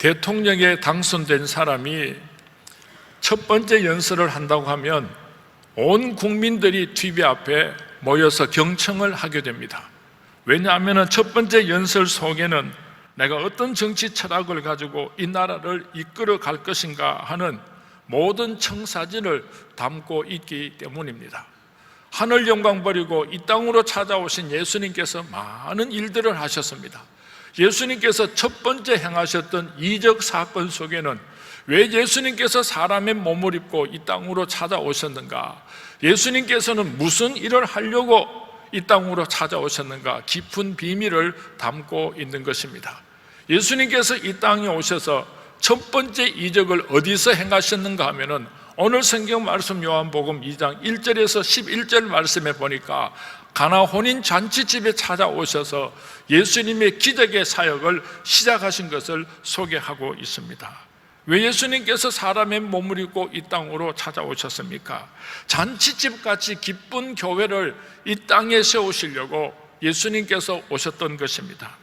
대통령에 당선된 사람이 첫 번째 연설을 한다고 하면 온 국민들이 TV 앞에 모여서 경청을 하게 됩니다. 왜냐하면 첫 번째 연설 속에는 내가 어떤 정치 철학을 가지고 이 나라를 이끌어 갈 것인가 하는 모든 청사진을 담고 있기 때문입니다. 하늘 영광 버리고 이 땅으로 찾아오신 예수님께서 많은 일들을 하셨습니다. 예수님께서 첫 번째 행하셨던 이적 사건 속에는 왜 예수님께서 사람의 몸을 입고 이 땅으로 찾아오셨는가, 예수님께서는 무슨 일을 하려고 이 땅으로 찾아오셨는가, 깊은 비밀을 담고 있는 것입니다. 예수님께서 이 땅에 오셔서 첫 번째 이적을 어디서 행하셨는가 하면은 오늘 성경 말씀 요한복음 2장 1절에서 11절 말씀에 보니까 가나 혼인 잔치집에 찾아오셔서 예수님의 기적의 사역을 시작하신 것을 소개하고 있습니다. 왜 예수님께서 사람의 몸을 입고 이 땅으로 찾아오셨습니까? 잔치집같이 기쁜 교회를 이 땅에 세우시려고 예수님께서 오셨던 것입니다.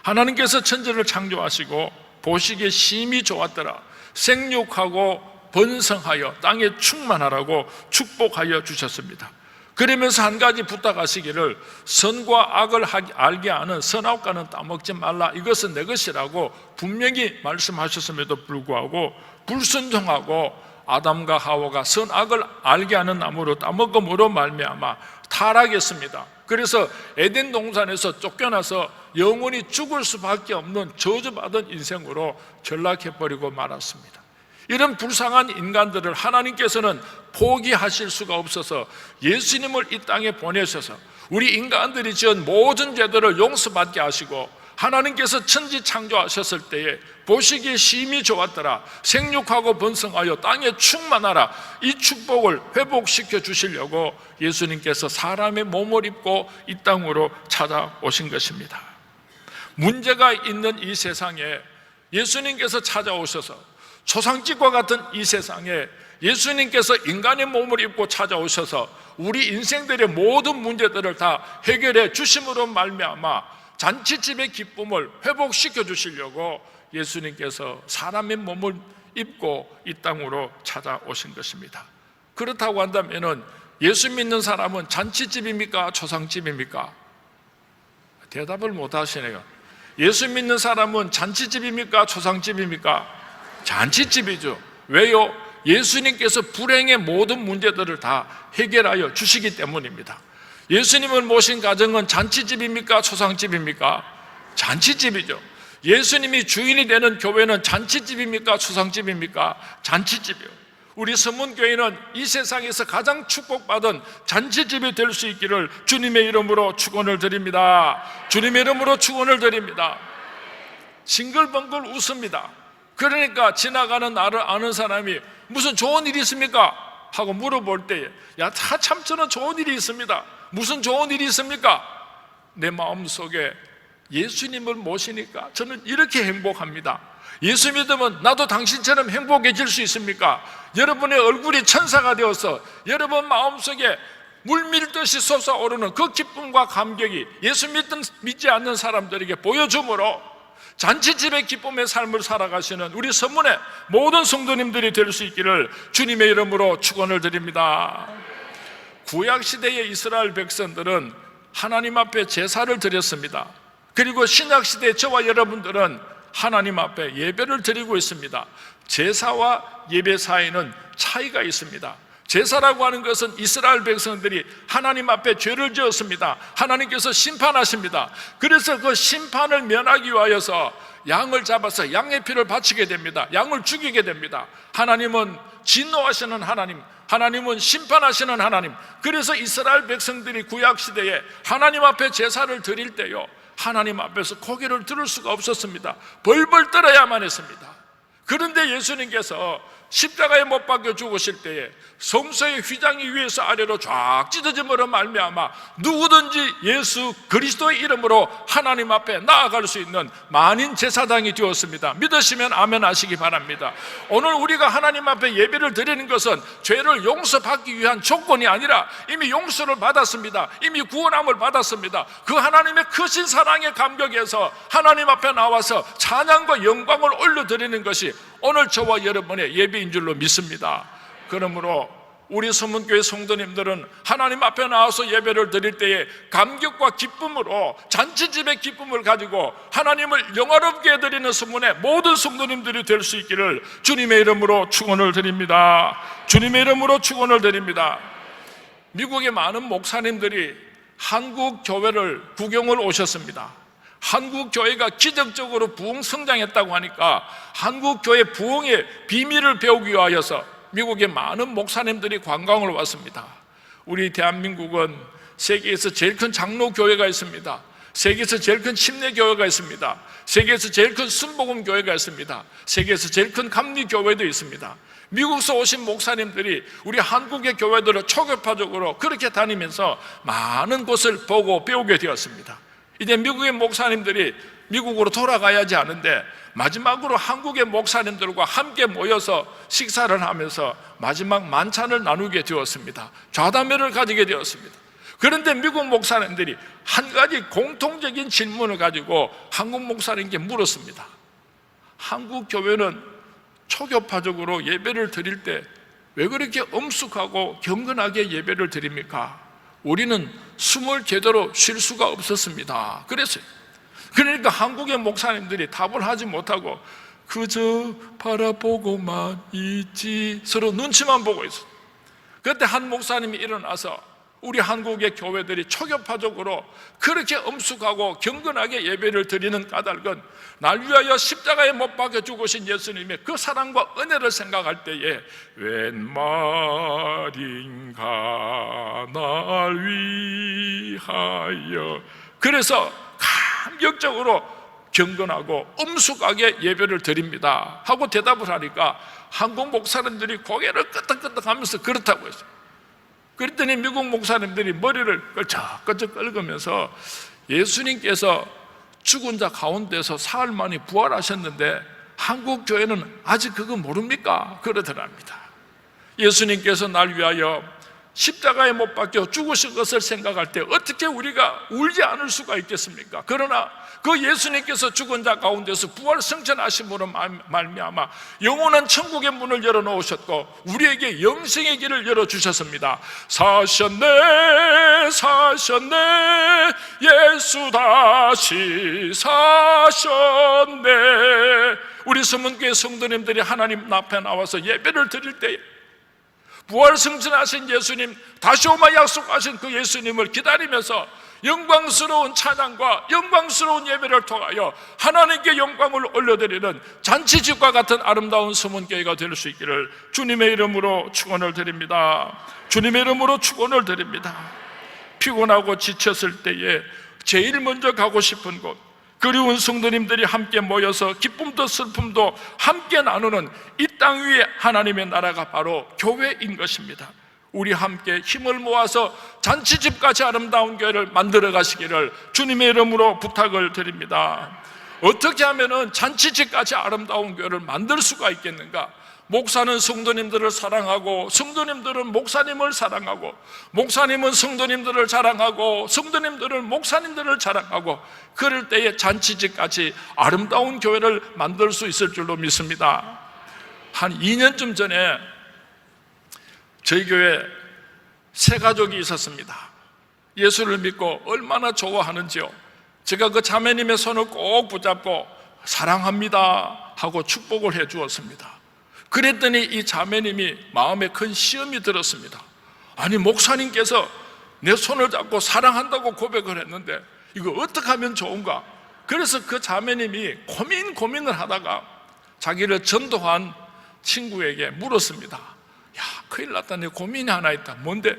하나님께서 천지를 창조하시고 보시기에 심히 좋았더라. 생육하고 번성하여 땅에 충만하라고 축복하여 주셨습니다. 그러면서 한 가지 부탁하시기를 선과 악을 알게 하는 선악과는 따먹지 말라, 이것은 내 것이라고 분명히 말씀하셨음에도 불구하고 불순종하고 아담과 하와가 선악을 알게 하는 나무로 따먹음으로 말미암아 타락했습니다. 그래서 에덴 동산에서 쫓겨나서 영원히 죽을 수밖에 없는 저주받은 인생으로 전락해버리고 말았습니다. 이런 불쌍한 인간들을 하나님께서는 포기하실 수가 없어서 예수님을 이 땅에 보내셔서 우리 인간들이 지은 모든 죄들을 용서받게 하시고, 하나님께서 천지 창조하셨을 때에 보시기에 심히 좋았더라. 생육하고 번성하여 땅에 충만하라. 이 축복을 회복시켜 주시려고 예수님께서 사람의 몸을 입고 이 땅으로 찾아오신 것입니다. 문제가 있는 이 세상에 예수님께서 찾아오셔서, 초상집과 같은 이 세상에 예수님께서 인간의 몸을 입고 찾아오셔서 우리 인생들의 모든 문제들을 다 해결해 주심으로 말미암아 잔치집의 기쁨을 회복시켜 주시려고 예수님께서 사람의 몸을 입고 이 땅으로 찾아오신 것입니다. 그렇다고 한다면 예수 믿는 사람은 잔치집입니까? 초상집입니까? 대답을 못 하시네요. 예수 믿는 사람은 잔치집입니까? 초상집입니까? 잔치집이죠. 왜요? 예수님께서 불행의 모든 문제들을 다 해결하여 주시기 때문입니다. 예수님을 모신 가정은 잔치집입니까? 초상집입니까? 잔치집이죠. 예수님이 주인이 되는 교회는 잔치집입니까? 초상집입니까? 잔치집이요. 우리 서문교회는 이 세상에서 가장 축복받은 잔치집이 될 수 있기를 주님의 이름으로 축원을 드립니다. 주님의 이름으로 축원을 드립니다. 싱글벙글 웃습니다. 그러니까 지나가는 나를 아는 사람이 무슨 좋은 일이 있습니까? 하고 물어볼 때에 야, 참 저는 좋은 일이 있습니다. 무슨 좋은 일이 있습니까? 내 마음속에 예수님을 모시니까 저는 이렇게 행복합니다. 예수 믿으면 나도 당신처럼 행복해질 수 있습니까? 여러분의 얼굴이 천사가 되어서 여러분 마음속에 물밀듯이 솟아오르는 그 기쁨과 감격이 예수 믿지 않는 사람들에게 보여주므로 잔치집의 기쁨의 삶을 살아가시는 우리 서문의 모든 성도님들이 될 수 있기를 주님의 이름으로 축원을 드립니다. 구약시대의 이스라엘 백성들은 하나님 앞에 제사를 드렸습니다. 그리고 신약시대의 저와 여러분들은 하나님 앞에 예배를 드리고 있습니다. 제사와 예배 사이에는 차이가 있습니다. 제사라고 하는 것은 이스라엘 백성들이 하나님 앞에 죄를 지었습니다. 하나님께서 심판하십니다. 그래서 그 심판을 면하기 위하여서 양을 잡아서 양의 피를 바치게 됩니다. 양을 죽이게 됩니다. 하나님은 진노하시는 하나님, 하나님은 심판하시는 하나님. 그래서 이스라엘 백성들이 구약시대에 하나님 앞에 제사를 드릴 때요, 하나님 앞에서 고개를 들을 수가 없었습니다. 벌벌 떨어야만 했습니다. 그런데 예수님께서 십자가에 못 박혀 죽으실 때에 성소의 휘장이 위에서 아래로 쫙 찢어짐으로 말미암아 누구든지 예수 그리스도의 이름으로 하나님 앞에 나아갈 수 있는 만인 제사장이 되었습니다. 믿으시면 아멘 하시기 바랍니다. 오늘 우리가 하나님 앞에 예배를 드리는 것은 죄를 용서받기 위한 조건이 아니라 이미 용서를 받았습니다. 이미 구원함을 받았습니다. 그 하나님의 크신 사랑에 감격해서 하나님 앞에 나와서 찬양과 영광을 올려드리는 것이 오늘 저와 여러분의 예배인 줄로 믿습니다. 그러므로 우리 서문교회 성도님들은 하나님 앞에 나와서 예배를 드릴 때에 감격과 기쁨으로 잔치집의 기쁨을 가지고 하나님을 영화롭게 해드리는 서문의 모든 성도님들이 될 수 있기를 주님의 이름으로 축원을 드립니다. 주님의 이름으로 축원을 드립니다. 미국의 많은 목사님들이 한국 교회를 구경을 오셨습니다. 한국 교회가 기적적으로 부흥 성장했다고 하니까 한국 교회 부흥의 비밀을 배우기 위하여서 미국의 많은 목사님들이 관광을 왔습니다. 우리 대한민국은 세계에서 제일 큰 장로교회가 있습니다. 세계에서 제일 큰 침례교회가 있습니다. 세계에서 제일 큰 순복음교회가 있습니다. 세계에서 제일 큰 감리교회도 있습니다. 미국에서 오신 목사님들이 우리 한국의 교회들을 초교파적으로 그렇게 다니면서 많은 곳을 보고 배우게 되었습니다. 이제 미국의 목사님들이 미국으로 돌아가야지 하는데 마지막으로 한국의 목사님들과 함께 모여서 식사를 하면서 마지막 만찬을 나누게 되었습니다. 좌담회를 가지게 되었습니다. 그런데 미국 목사님들이 한 가지 공통적인 질문을 가지고 한국 목사님께 물었습니다. 한국 교회는 초교파적으로 예배를 드릴 때 왜 그렇게 엄숙하고 경건하게 예배를 드립니까? 우리는 숨을 제대로 쉴 수가 없었습니다. 그랬어요. 그러니까 한국의 목사님들이 답을 하지 못하고 그저 바라보고만 있지 서로 눈치만 보고 있어요. 그때 한 목사님이 일어나서 우리 한국의 교회들이 초교파적으로 그렇게 엄숙하고 경건하게 예배를 드리는 까닭은 날 위하여 십자가에 못 박혀 죽으신 예수님의 그 사랑과 은혜를 생각할 때에 웬 말인가 날 위하여, 그래서 감격적으로 경건하고 엄숙하게 예배를 드립니다 하고 대답을 하니까 한국 목사님들이 고개를 끄덕끄덕 하면서 그렇다고 했어요. 그랬더니 미국 목사님들이 머리를 껄쩍껄쩍 긁으면서 예수님께서 죽은 자 가운데서 사흘 만에 부활하셨는데 한국 교회는 아직 그거 모릅니까? 그러더랍니다. 예수님께서 날 위하여 십자가에 못 박혀 죽으신 것을 생각할 때 어떻게 우리가 울지 않을 수가 있겠습니까? 그러나 그 예수님께서 죽은 자 가운데서 부활 승천하심으로 말미암아 영원한 천국의 문을 열어놓으셨고 우리에게 영생의 길을 열어주셨습니다. 사셨네 사셨네 예수 다시 사셨네. 우리 서문교회 성도님들이 하나님 앞에 나와서 예배를 드릴 때에 부활 승천하신 예수님, 다시 오마 약속하신 그 예수님을 기다리면서 영광스러운 찬양과 영광스러운 예배를 통하여 하나님께 영광을 올려드리는 잔치집과 같은 아름다운 서문교회가 될 수 있기를 주님의 이름으로 축원을 드립니다. 주님의 이름으로 축원을 드립니다. 피곤하고 지쳤을 때에 제일 먼저 가고 싶은 곳, 그리운 성도님들이 함께 모여서 기쁨도 슬픔도 함께 나누는 이 땅 위에 하나님의 나라가 바로 교회인 것입니다. 우리 함께 힘을 모아서 잔치집같이 아름다운 교회를 만들어 가시기를 주님의 이름으로 부탁을 드립니다. 어떻게 하면 잔치집같이 아름다운 교회를 만들 수가 있겠는가? 목사는 성도님들을 사랑하고 성도님들은 목사님을 사랑하고 목사님은 성도님들을 사랑하고 성도님들은 목사님들을 사랑하고 그럴 때에 잔치집같이 아름다운 교회를 만들 수 있을 줄로 믿습니다. 한 2년쯤 전에 저희 교회 세 가족이 있었습니다. 예수를 믿고 얼마나 좋아하는지요. 제가 그 자매님의 손을 꼭 붙잡고 사랑합니다 하고 축복을 해 주었습니다. 그랬더니 이 자매님이 마음에 큰 시험이 들었습니다. 아니, 목사님께서 내 손을 잡고 사랑한다고 고백을 했는데 이거 어떻게 하면 좋은가? 그래서 그 자매님이 고민을 하다가 자기를 전도한 친구에게 물었습니다. 야, 큰일 났다. 내 고민이 하나 있다. 뭔데?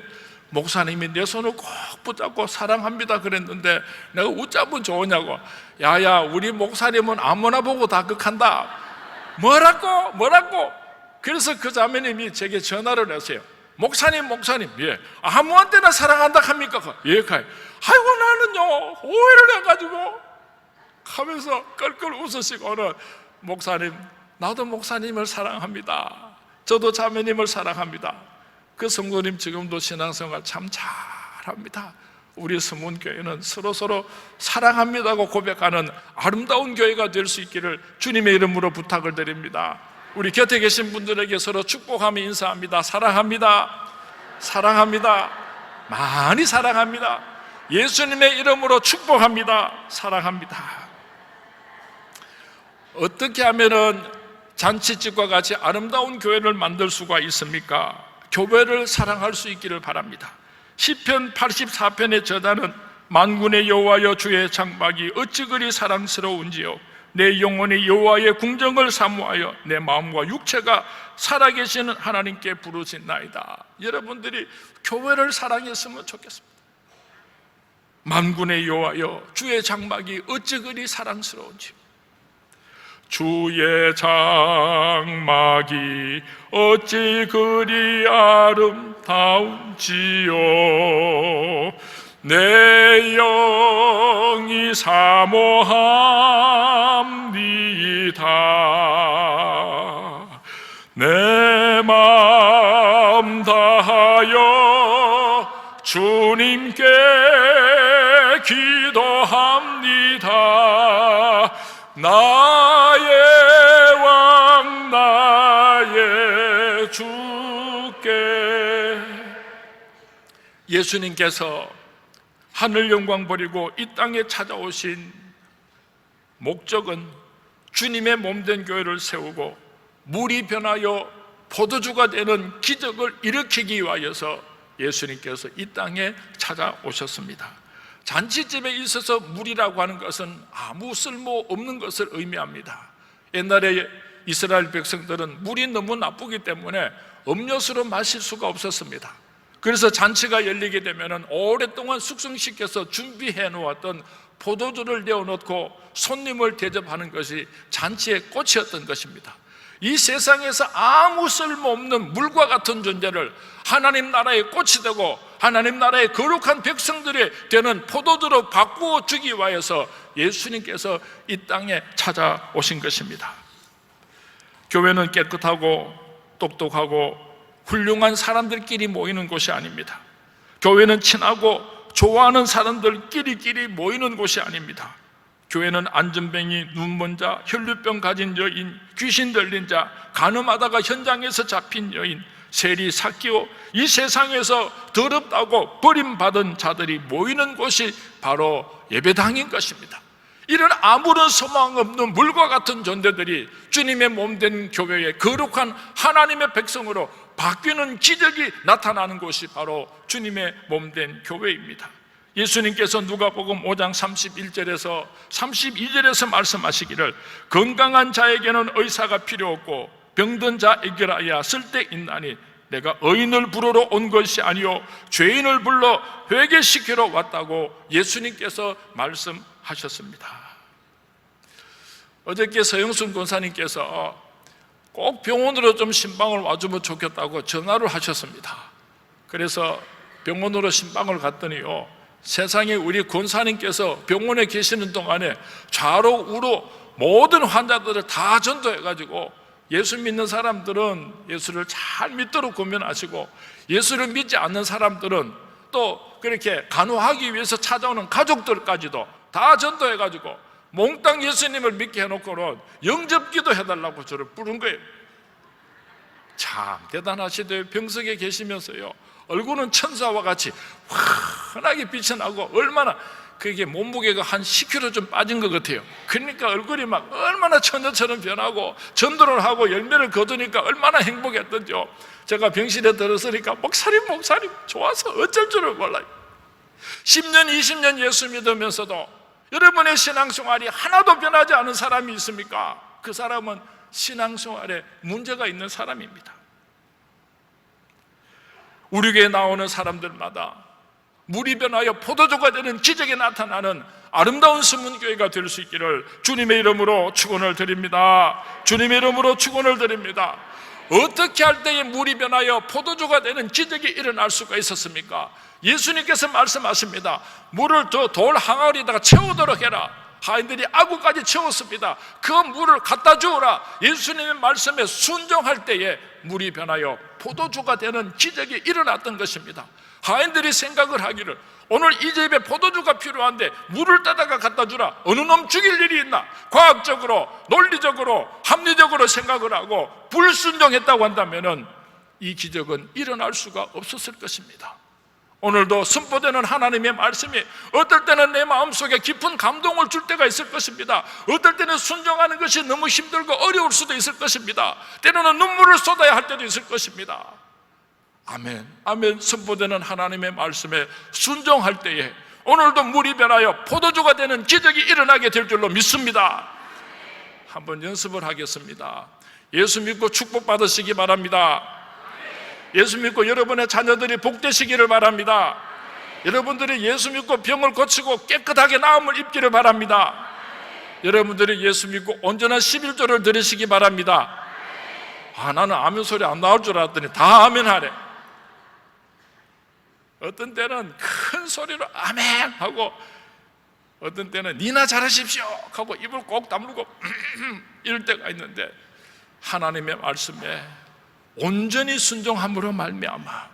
목사님이 내 손을 꼭 붙잡고 사랑합니다 그랬는데 내가 어쩌면 좋으냐고. 야야, 우리 목사님은 아무나 보고 다 극한다. 뭐라고? 그래서 그 자매님이 제게 전화를 했어요. 목사님, 예, 아무한테나 사랑한다 합니까? 예, 가요. 아이고, 나는요, 오해를 해가지고 하면서 끌끌 웃으시고는, 목사님, 나도 목사님을 사랑합니다. 저도 자매님을 사랑합니다. 그 성도님 지금도 신앙생활 참 잘합니다. 우리 서문교회는 서로 사랑합니다고 고백하는 아름다운 교회가 될 수 있기를 주님의 이름으로 부탁을 드립니다. 우리 곁에 계신 분들에게 서로 축복하며 인사합니다. 사랑합니다. 많이 사랑합니다. 예수님의 이름으로 축복합니다. 사랑합니다. 어떻게 하면은 잔치집과 같이 아름다운 교회를 만들 수가 있습니까? 교회를 사랑할 수 있기를 바랍니다. 시편 84편의 저자는 만군의 여호와여, 주의 장막이 어찌 그리 사랑스러운지요, 내 영혼이 여호와의 궁정을 사모하여 내 마음과 육체가 살아계시는 하나님께 부르짖나이다. 여러분들이 교회를 사랑했으면 좋겠습니다. 만군의 여호와여, 주의 장막이 어찌 그리 사랑스러운지요, 주의 장막이 어찌 그리 아름다운지요, 내 영이 사모합니다. 내 마음 다하여 주님께 기도합니다. 나의 왕 나의 주께. 예수님께서 하늘 영광 버리고 이 땅에 찾아오신 목적은 주님의 몸된 교회를 세우고 물이 변하여 포도주가 되는 기적을 일으키기 위하여서 예수님께서 이 땅에 찾아오셨습니다. 잔치집에 있어서 물이라고 하는 것은 아무 쓸모없는 것을 의미합니다. 옛날에 이스라엘 백성들은 물이 너무 나쁘기 때문에 음료수로 마실 수가 없었습니다. 그래서 잔치가 열리게 되면 오랫동안 숙성시켜서 준비해 놓았던 포도주를 내어놓고 손님을 대접하는 것이 잔치의 꽃이었던 것입니다. 이 세상에서 아무 쓸모없는 물과 같은 존재를 하나님 나라의 꽃이 되고 하나님 나라의 거룩한 백성들이 되는 포도주로 바꾸어 주기 위하여서 예수님께서 이 땅에 찾아오신 것입니다. 교회는 깨끗하고 똑똑하고 훌륭한 사람들끼리 모이는 곳이 아닙니다. 교회는 친하고 좋아하는 사람들끼리 모이는 곳이 아닙니다. 교회는 안전뱅이, 눈먼 자, 혈루병 가진 여인, 귀신 들린 자, 간음하다가 현장에서 잡힌 여인, 세리, 삭개오, 이 세상에서 더럽다고 버림받은 자들이 모이는 곳이 바로 예배당인 것입니다. 이런 아무런 소망 없는 물과 같은 존재들이 주님의 몸된 교회의 거룩한 하나님의 백성으로 바뀌는 기적이 나타나는 곳이 바로 주님의 몸된 교회입니다. 예수님께서 누가복음 5장 31절에서 32절에서 말씀하시기를, 건강한 자에게는 의사가 필요 없고 병든 자에게라야 쓸데있나니 내가 의인을 부르러 온 것이 아니요 죄인을 불러 회개시키러 왔다고 예수님께서 말씀하셨습니다. 어저께 서영순 권사님께서 꼭 병원으로 좀 신방을 와주면 좋겠다고 전화를 하셨습니다. 그래서 병원으로 신방을 갔더니요, 세상에 우리 권사님께서 병원에 계시는 동안에 좌로 우로 모든 환자들을 다 전도해가지고 예수 믿는 사람들은 예수를 잘 믿도록 권면하시고, 예수를 믿지 않는 사람들은 또 그렇게 간호하기 위해서 찾아오는 가족들까지도 다 전도해가지고 몽땅 예수님을 믿게 해놓고는 영접기도 해달라고 저를 부른 거예요. 참 대단하시대요. 병석에 계시면서요, 얼굴은 천사와 같이 환하게 빛이 나고, 얼마나 그게 몸무게가 한 10kg 좀 빠진 것 같아요. 그러니까 얼굴이 막 얼마나 처녀처럼 변하고 전도를 하고 열매를 거두니까 얼마나 행복했던지요. 제가 병실에 들어서니까 목사님 좋아서 어쩔 줄을 몰라요. 10년 20년 예수 믿으면서도 여러분의 신앙생활이 하나도 변하지 않은 사람이 있습니까? 그 사람은 신앙생활에 문제가 있는 사람입니다. 우리 교회에 나오는 사람들마다 물이 변하여 포도주가 되는 기적이 나타나는 아름다운 서문교회가 될 수 있기를 주님의 이름으로 축원을 드립니다. 주님의 이름으로 축원을 드립니다. 어떻게 할 때에 물이 변하여 포도주가 되는 기적이 일어날 수가 있었습니까? 예수님께서 말씀하십니다. 물을 저 돌 항아리에다가 채우도록 해라. 하인들이 아구까지 채웠습니다. 그 물을 갖다 주어라. 예수님의 말씀에 순종할 때에 물이 변하여 포도주가 되는 기적이 일어났던 것입니다. 하인들이 생각을 하기를, 오늘 이 집에 포도주가 필요한데 물을 따다가 갖다 주라. 어느 놈 죽일 일이 있나? 과학적으로, 논리적으로, 합리적으로 생각을 하고 불순종했다고 한다면 이 기적은 일어날 수가 없었을 것입니다. 오늘도 선포되는 하나님의 말씀이 어떨 때는 내 마음속에 깊은 감동을 줄 때가 있을 것입니다. 어떨 때는 순종하는 것이 너무 힘들고 어려울 수도 있을 것입니다. 때로는 눈물을 쏟아야 할 때도 있을 것입니다. 아멘, 아멘. 선포되는 하나님의 말씀에 순종할 때에 오늘도 물이 변하여 포도주가 되는 기적이 일어나게 될 줄로 믿습니다. 한번 연습을 하겠습니다. 예수 믿고 축복받으시기 바랍니다. 예수 믿고 여러분의 자녀들이 복되시기를 바랍니다. 여러분들이 예수 믿고 병을 고치고 깨끗하게 나음을 입기를 바랍니다. 여러분들이 예수 믿고 온전한 11조를 드리시기 바랍니다. 나는 아멘 소리 안 나올 줄 알았더니 다 아멘 하래. 어떤 때는 큰 소리로 아멘 하고, 어떤 때는 니나 잘하십시오 하고 입을 꼭 다물고 이럴 때가 있는데, 하나님의 말씀에 온전히 순종함으로 말미암아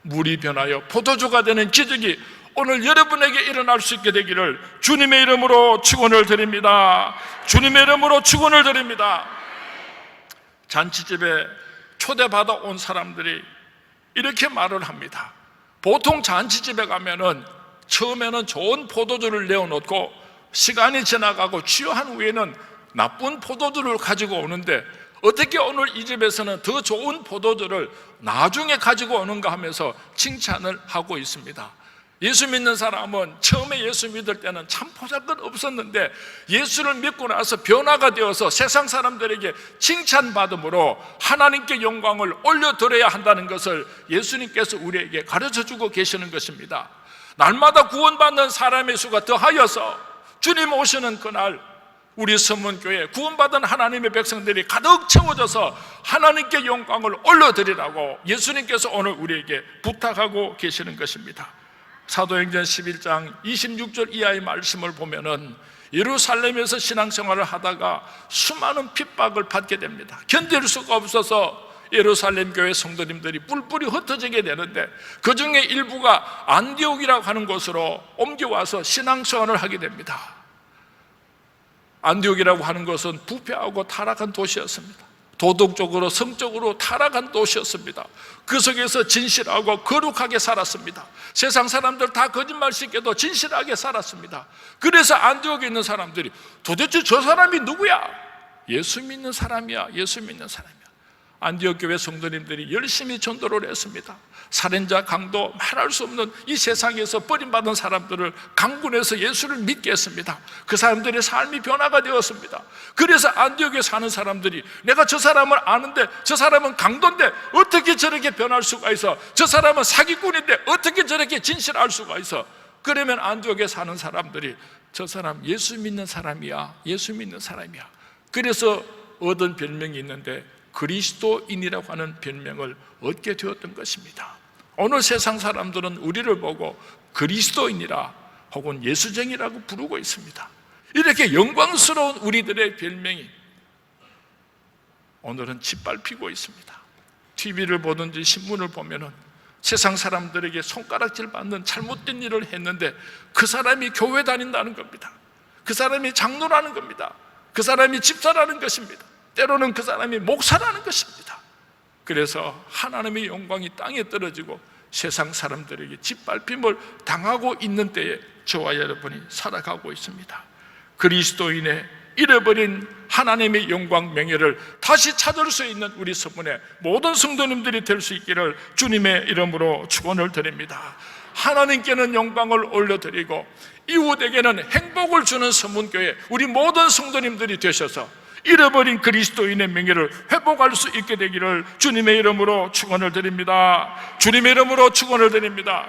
물이 변하여 포도주가 되는 기적이 오늘 여러분에게 일어날 수 있게 되기를 주님의 이름으로 축원을 드립니다. 주님의 이름으로 축원을 드립니다. 잔치집에 초대받아 온 사람들이 이렇게 말을 합니다. 보통 잔치집에 가면은 처음에는 좋은 포도주를 내어놓고 시간이 지나가고 취한 후에는 나쁜 포도주를 가지고 오는데, 어떻게 오늘 이 집에서는 더 좋은 포도주를 나중에 가지고 오는가 하면서 칭찬을 하고 있습니다. 예수 믿는 사람은 처음에 예수 믿을 때는 참 보잘것 없었는데 예수를 믿고 나서 변화가 되어서 세상 사람들에게 칭찬받음으로 하나님께 영광을 올려드려야 한다는 것을 예수님께서 우리에게 가르쳐주고 계시는 것입니다. 날마다 구원받는 사람의 수가 더하여서 주님 오시는 그날 우리 서문교회 구원받은 하나님의 백성들이 가득 채워져서 하나님께 영광을 올려드리라고 예수님께서 오늘 우리에게 부탁하고 계시는 것입니다. 사도행전 11장 26절 이하의 말씀을 보면은 예루살렘에서 신앙생활을 하다가 수많은 핍박을 받게 됩니다. 견딜 수가 없어서 예루살렘 교회 성도님들이 뿔뿔이 흩어지게 되는데, 그 중에 일부가 안디옥이라고 하는 곳으로 옮겨와서 신앙생활을 하게 됩니다. 안디옥이라고 하는 것은 부패하고 타락한 도시였습니다. 도덕적으로 성적으로 타락한 도시였습니다. 그 속에서 진실하고 거룩하게 살았습니다. 세상 사람들 다 거짓말 씻게도 진실하게 살았습니다. 그래서 안디옥에 있는 사람들이 도대체 저 사람이 누구야? 예수 믿는 사람이야, 예수 믿는 사람이야. 안디옥 교회 성도님들이 열심히 전도를 했습니다. 살인자, 강도, 말할 수 없는 이 세상에서 버림받은 사람들을 강군해서 예수를 믿게 했습니다. 그 사람들의 삶이 변화가 되었습니다. 그래서 안디옥에 사는 사람들이 내가 저 사람을 아는데 저 사람은 강도인데 어떻게 저렇게 변할 수가 있어? 저 사람은 사기꾼인데 어떻게 저렇게 진실할 수가 있어? 그러면 안디옥에 사는 사람들이 저 사람 예수 믿는 사람이야, 예수 믿는 사람이야. 그래서 얻은 별명이 있는데 그리스도인이라고 하는 별명을 얻게 되었던 것입니다. 오늘 세상 사람들은 우리를 보고 그리스도인이라 혹은 예수쟁이라고 부르고 있습니다. 이렇게 영광스러운 우리들의 별명이 오늘은 짓밟히고 있습니다. TV를 보든지 신문을 보면은 세상 사람들에게 손가락질 받는 잘못된 일을 했는데 그 사람이 교회 다닌다는 겁니다. 그 사람이 장로라는 겁니다. 그 사람이 집사라는 것입니다. 때로는 그 사람이 목사라는 것입니다. 그래서 하나님의 영광이 땅에 떨어지고 세상 사람들에게 짓밟힘을 당하고 있는 때에 저와 여러분이 살아가고 있습니다. 그리스도인의 잃어버린 하나님의 영광 명예를 다시 찾을 수 있는 우리 서문의 모든 성도님들이 될 수 있기를 주님의 이름으로 축원을 드립니다. 하나님께는 영광을 올려드리고 이웃에게는 행복을 주는 서문교회 우리 모든 성도님들이 되셔서 잃어버린 그리스도인의 명예를 회복할 수 있게 되기를 주님의 이름으로 축원을 드립니다. 주님의 이름으로 축원을 드립니다.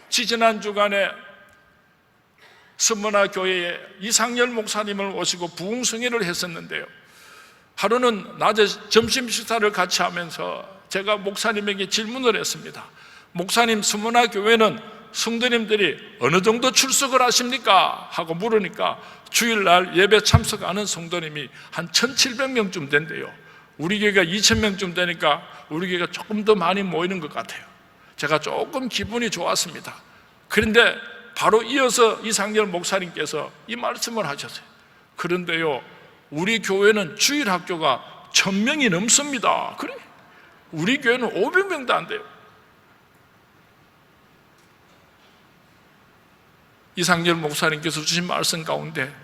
지지난 주간에 서문화 교회에 이상열 목사님을 모시고 부흥성회를 했었는데요, 하루는 낮에 점심 식사를 같이 하면서 제가 목사님에게 질문을 했습니다. 목사님, 스무나 교회는 성도님들이 어느 정도 출석을 하십니까? 하고 물으니까 주일날 예배 참석하는 성도님이 한 1,700명쯤 된대요. 우리 교회가 2,000명쯤 되니까 우리 교회가 조금 더 많이 모이는 것 같아요. 제가 조금 기분이 좋았습니다. 그런데 바로 이어서 이상열 목사님께서 이 말씀을 하셨어요. 그런데요, 우리 교회는 주일 학교가 1,000명이 넘습니다. 그래, 우리 교회는 500명도 안 돼요. 이상열 목사님께서 주신 말씀 가운데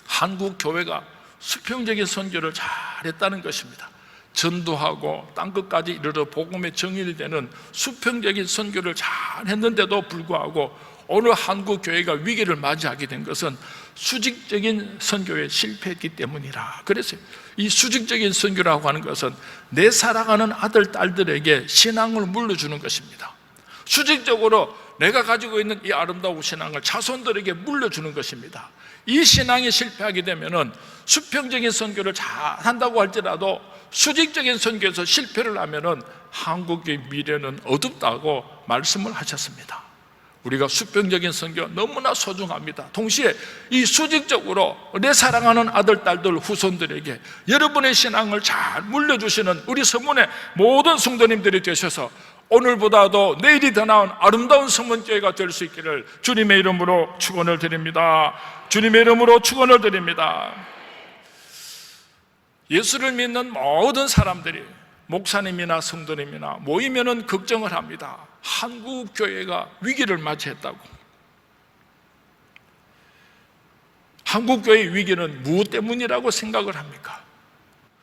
한국 교회가 수평적인 선교를 잘했다는 것입니다. 전도하고 땅끝까지 이르러 복음의 정일되는 수평적인 선교를 잘했는데도 불구하고 오늘 한국 교회가 위기를 맞이하게 된 것은 수직적인 선교에 실패했기 때문이라. 그래서 이 수직적인 선교라고 하는 것은 내 사랑하는 아들, 딸들에게 신앙을 물려주는 것입니다. 수직적으로 내가 가지고 있는 이 아름다운 신앙을 자손들에게 물려주는 것입니다. 이 신앙이 실패하게 되면은 수평적인 선교를 잘 한다고 할지라도 수직적인 선교에서 실패를 하면은 한국의 미래는 어둡다고 말씀을 하셨습니다. 우리가 수평적인 선교 너무나 소중합니다. 동시에 이 수직적으로 내 사랑하는 아들, 딸들, 후손들에게 여러분의 신앙을 잘 물려주시는 우리 서문의 모든 성도님들이 되셔서 오늘보다도 내일이 더 나은 아름다운 서문교회가 될 수 있기를 주님의 이름으로 축원을 드립니다. 주님의 이름으로 축원을 드립니다. 예수를 믿는 모든 사람들이 목사님이나 성도님이나 모이면은 걱정을 합니다. 한국 교회가 위기를 맞이했다고. 한국 교회의 위기는 무엇 때문이라고 생각을 합니까?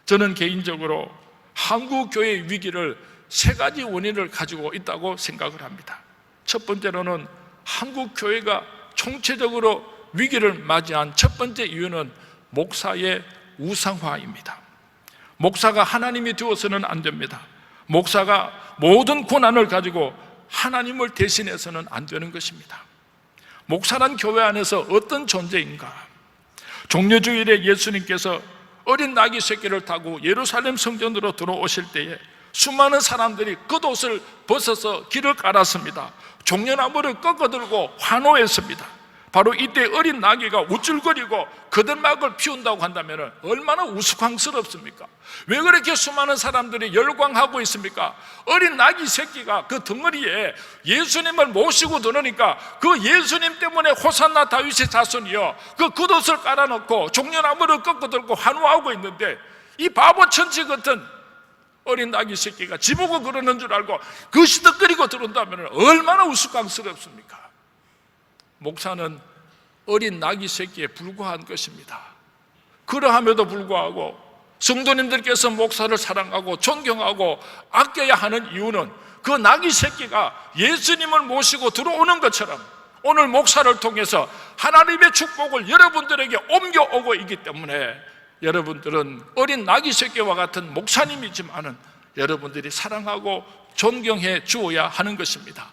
저는 개인적으로 한국 교회의 위기를 세 가지 원인을 가지고 있다고 생각을 합니다. 첫 번째로는 한국 교회가 총체적으로 위기를 맞이한 첫 번째 이유는 목사의 우상화입니다. 목사가 하나님이 되어서는 안 됩니다. 목사가 모든 권한을 가지고 하나님을 대신해서는 안 되는 것입니다. 목사란 교회 안에서 어떤 존재인가? 종려주일에 예수님께서 어린 나귀 새끼를 타고 예루살렘 성전으로 들어오실 때에 수많은 사람들이 겉옷을 벗어서 길을 깔았습니다. 종려나무를 꺾어들고 환호했습니다. 바로 이때 어린 나귀가 우쭐거리고 거들막을 피운다고 한다면 얼마나 우스꽝스럽습니까? 왜 그렇게 수많은 사람들이 열광하고 있습니까? 어린 나귀 새끼가 그 덩어리에 예수님을 모시고 들으니까 그 예수님 때문에 호산나 다윗의 자손이여 그 겉옷을 깔아놓고 종려나무를 꺾어들고 환호하고 있는데 이 바보 천치 같은 어린 나귀 새끼가 지보고 그러는 줄 알고 그 시덕거리고 들어온다면 얼마나 우스꽝스럽습니까? 목사는 어린 나귀 새끼에 불과한 것입니다. 그러함에도 불구하고 성도님들께서 목사를 사랑하고 존경하고 아껴야 하는 이유는 그 나귀 새끼가 예수님을 모시고 들어오는 것처럼 오늘 목사를 통해서 하나님의 축복을 여러분들에게 옮겨오고 있기 때문에 여러분들은 어린 나귀 새끼와 같은 목사님이지만은 여러분들이 사랑하고 존경해 주어야 하는 것입니다.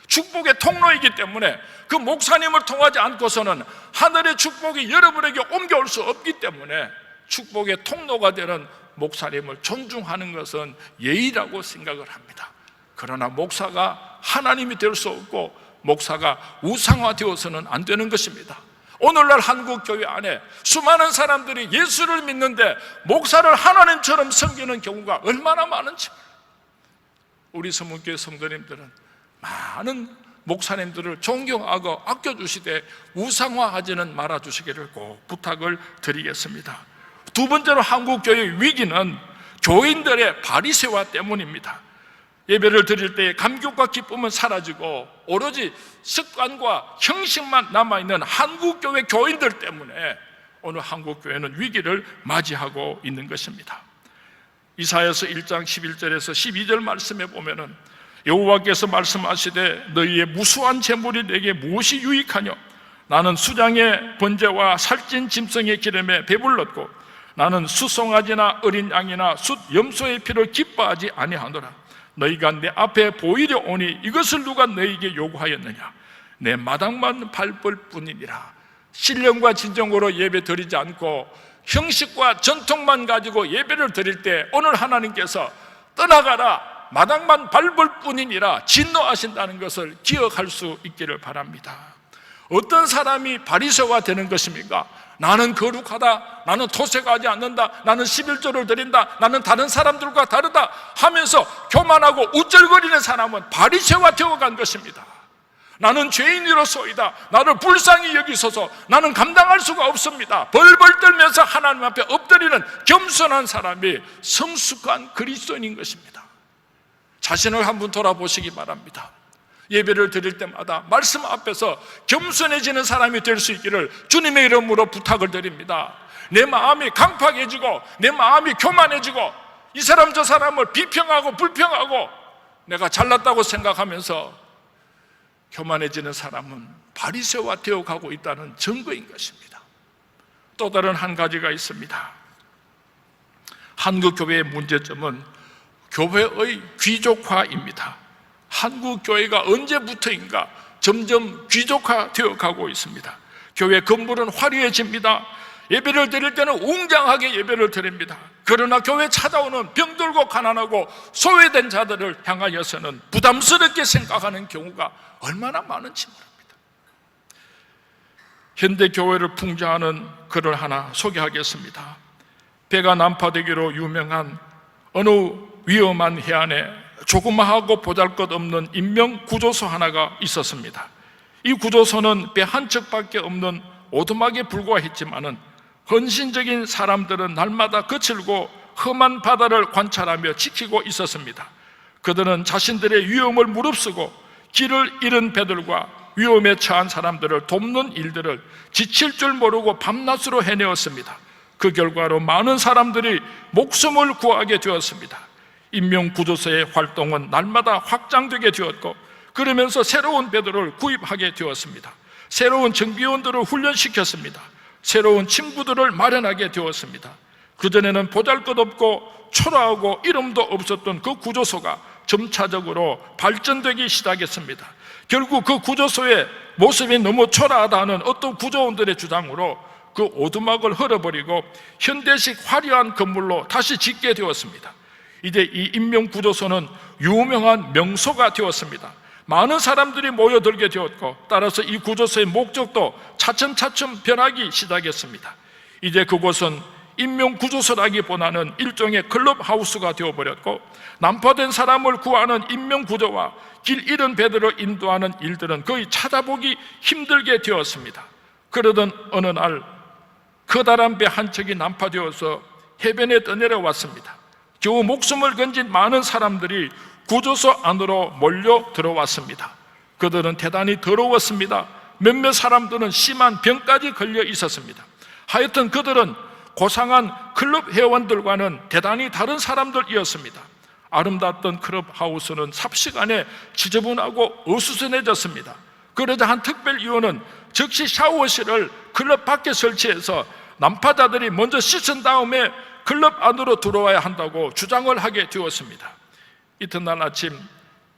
축복의 통로이기 때문에 그 목사님을 통하지 않고서는 하늘의 축복이 여러분에게 옮겨올 수 없기 때문에 축복의 통로가 되는 목사님을 존중하는 것은 예의라고 생각을 합니다. 그러나 목사가 하나님이 될 수 없고 목사가 우상화되어서는 안 되는 것입니다. 오늘날 한국 교회 안에 수많은 사람들이 예수를 믿는데 목사를 하나님처럼 섬기는 경우가 얼마나 많은지, 우리 서문교회 성도님들은 많은 목사님들을 존경하고 아껴주시되 우상화하지는 말아주시기를 꼭 부탁을 드리겠습니다. 두 번째로 한국 교회의 위기는 교인들의 바리새화 때문입니다. 예배를 드릴 때 감격과 기쁨은 사라지고 오로지 습관과 형식만 남아있는 한국 교회 교인들 때문에 오늘 한국 교회는 위기를 맞이하고 있는 것입니다. 이사야서 1장 11절에서 12절 말씀에 보면은 여호와께서 말씀하시되 너희의 무수한 재물이 내게 무엇이 유익하뇨? 나는 수장의 번제와 살찐 짐승의 기름에 배불렀고 나는 수송아지나 어린 양이나 숫 염소의 피를 기뻐하지 아니하노라. 너희가 내 앞에 보이려 오니 이것을 누가 너희에게 요구하였느냐? 내 마당만 밟을 뿐이니라. 신령과 진정으로 예배 드리지 않고 형식과 전통만 가지고 예배를 드릴 때 오늘 하나님께서 떠나가라 마당만 밟을 뿐이니라 진노하신다는 것을 기억할 수 있기를 바랍니다. 어떤 사람이 바리새가 되는 것입니까? 나는 거룩하다, 나는 토색하지 않는다, 나는 11조를 드린다, 나는 다른 사람들과 다르다 하면서 교만하고 우쭐거리는 사람은 바리새가 되어간 것입니다. 나는 죄인이로소이다, 나를 불쌍히 여기소서, 나는 감당할 수가 없습니다, 벌벌 떨면서 하나님 앞에 엎드리는 겸손한 사람이 성숙한 그리스도인인 것입니다. 자신을 한번 돌아보시기 바랍니다. 예배를 드릴 때마다 말씀 앞에서 겸손해지는 사람이 될 수 있기를 주님의 이름으로 부탁을 드립니다. 내 마음이 강팍해지고 내 마음이 교만해지고 이 사람 저 사람을 비평하고 불평하고 내가 잘났다고 생각하면서 교만해지는 사람은 바리새와 되어가고 있다는 증거인 것입니다. 또 다른 한 가지가 있습니다. 한국 교회의 문제점은 교회의 귀족화입니다. 한국 교회가 언제부터인가 점점 귀족화되어 가고 있습니다. 교회 건물은 화려해집니다. 예배를 드릴 때는 웅장하게 예배를 드립니다. 그러나 교회 찾아오는 병들고 가난하고 소외된 자들을 향하여서는 부담스럽게 생각하는 경우가 얼마나 많은지 모릅니다. 현대 교회를 풍자하는 글을 하나 소개하겠습니다. 배가 난파되기로 유명한 어느 위험한 해안에 조그마하고 보잘것없는 인명구조소 하나가 있었습니다. 이 구조소는 배 한 척밖에 없는 오두막에 불과했지만은 헌신적인 사람들은 날마다 거칠고 험한 바다를 관찰하며 지키고 있었습니다. 그들은 자신들의 위험을 무릅쓰고 길을 잃은 배들과 위험에 처한 사람들을 돕는 일들을 지칠 줄 모르고 밤낮으로 해내었습니다. 그 결과로 많은 사람들이 목숨을 구하게 되었습니다. 인명구조소의 활동은 날마다 확장되게 되었고 그러면서 새로운 배들을 구입하게 되었습니다. 새로운 정비원들을 훈련시켰습니다. 새로운 친구들을 마련하게 되었습니다. 그전에는 보잘것없고 초라하고 이름도 없었던 그 구조소가 점차적으로 발전되기 시작했습니다. 결국 그 구조소의 모습이 너무 초라하다는 어떤 구조원들의 주장으로 그 오두막을 헐어버리고 현대식 화려한 건물로 다시 짓게 되었습니다. 이제 이 인명구조소는 유명한 명소가 되었습니다. 많은 사람들이 모여들게 되었고 따라서 이 구조소의 목적도 차츰차츰 변하기 시작했습니다. 이제 그곳은 인명구조소라기보다는 일종의 클럽하우스가 되어버렸고 난파된 사람을 구하는 인명구조와 길 잃은 배들을 인도하는 일들은 거의 찾아보기 힘들게 되었습니다. 그러던 어느 날 커다란 배 한 척이 난파되어서 해변에 떠내려왔습니다. 겨우 목숨을 건진 많은 사람들이 구조소 안으로 몰려 들어왔습니다. 그들은 대단히 더러웠습니다. 몇몇 사람들은 심한 병까지 걸려 있었습니다. 하여튼 그들은 고상한 클럽 회원들과는 대단히 다른 사람들이었습니다. 아름다웠던 클럽하우스는 삽시간에 지저분하고 어수선해졌습니다. 그러자 한 특별위원은 즉시 샤워실을 클럽 밖에 설치해서 난파자들이 먼저 씻은 다음에 클럽 안으로 들어와야 한다고 주장을 하게 되었습니다. 이튿날 아침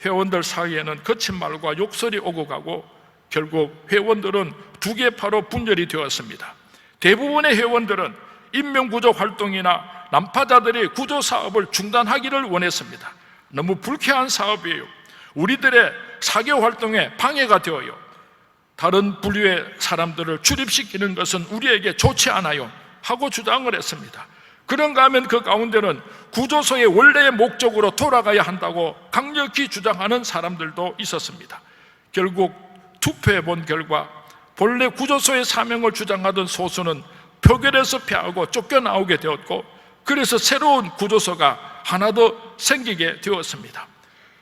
회원들 사이에는 거친 말과 욕설이 오고 가고 결국 회원들은 두 개 파로 분열이 되었습니다. 대부분의 회원들은 인명구조 활동이나 난파자들의 구조 사업을 중단하기를 원했습니다. 너무 불쾌한 사업이에요. 우리들의 사교 활동에 방해가 되어요. 다른 부류의 사람들을 출입시키는 것은 우리에게 좋지 않아요 하고 주장을 했습니다. 그런가 하면 그 가운데는 구조소의 원래의 목적으로 돌아가야 한다고 강력히 주장하는 사람들도 있었습니다. 결국 투표해 본 결과 본래 구조소의 사명을 주장하던 소수는 표결에서 패하고 쫓겨나오게 되었고 그래서 새로운 구조소가 하나 더 생기게 되었습니다.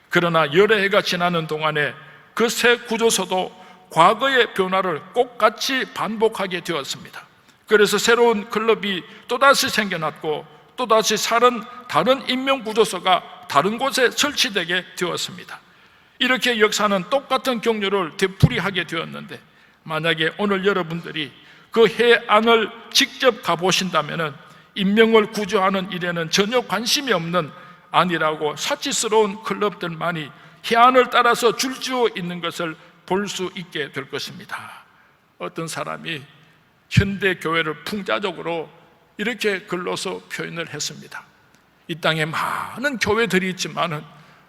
그러나 여러 해가 지나는 동안에 그 새 구조소도 과거의 변화를 똑같이 반복하게 되었습니다. 그래서 새로운 클럽이 또다시 생겨났고 또다시 다른 인명구조소가 다른 곳에 설치되게 되었습니다. 이렇게 역사는 똑같은 경로를 되풀이하게 되었는데 만약에 오늘 여러분들이 그 해안을 직접 가보신다면 인명을 구조하는 일에는 전혀 관심이 없는 아니라고 사치스러운 클럽들만이 해안을 따라서 줄지어 있는 것을 볼 수 있게 될 것입니다. 어떤 사람이 현대 교회를 풍자적으로 이렇게 글로서 표현을 했습니다. 이 땅에 많은 교회들이 있지만은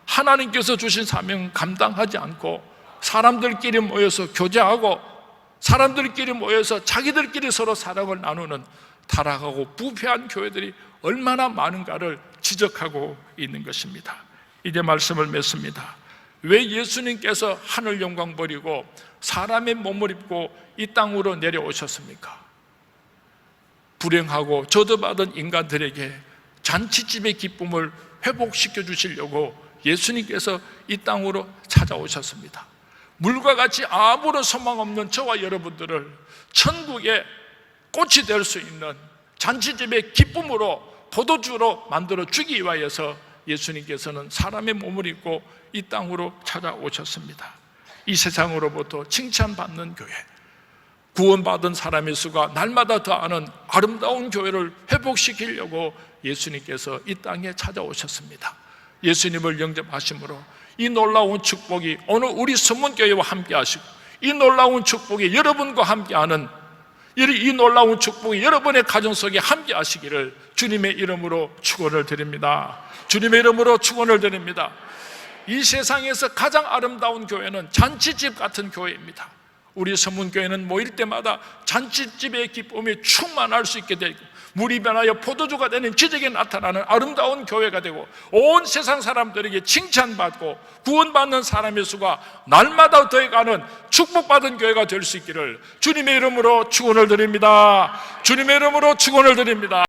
하나님께서 주신 사명은 감당하지 않고 사람들끼리 모여서 교제하고 사람들끼리 모여서 자기들끼리 서로 사랑을 나누는 타락하고 부패한 교회들이 얼마나 많은가를 지적하고 있는 것입니다. 이제 말씀을 맺습니다. 왜 예수님께서 하늘 영광 버리고 사람의 몸을 입고 이 땅으로 내려오셨습니까? 불행하고 저주받은 인간들에게 잔치집의 기쁨을 회복시켜 주시려고 예수님께서 이 땅으로 찾아오셨습니다. 물과 같이 아무런 소망 없는 저와 여러분들을 천국의 꽃이 될 수 있는 잔치집의 기쁨으로 포도주로 만들어 주기 위하여서 예수님께서는 사람의 몸을 입고 이 땅으로 찾아오셨습니다. 이 세상으로부터 칭찬받는 교회, 구원받은 사람의 수가 날마다 더하는 아름다운 교회를 회복시키려고 예수님께서 이 땅에 찾아오셨습니다. 예수님을 영접하심으로 이 놀라운 축복이 오늘 우리 선문교회와 함께 하시고 이 놀라운 축복이 여러분과 함께하는 이 놀라운 축복이 여러분의 가정 속에 함께 하시기를 주님의 이름으로 축원을 드립니다. 주님의 이름으로 축원을 드립니다. 이 세상에서 가장 아름다운 교회는 잔치집 같은 교회입니다. 우리 선문교회는 모일 때마다 잔치집의 기쁨이 충만할 수 있게 되고 물이 변하여 포도주가 되는 기적이 나타나는 아름다운 교회가 되고 온 세상 사람들에게 칭찬받고 구원받는 사람의 수가 날마다 더해가는 축복받은 교회가 될 수 있기를 주님의 이름으로 축원을 드립니다. 주님의 이름으로 축원을 드립니다.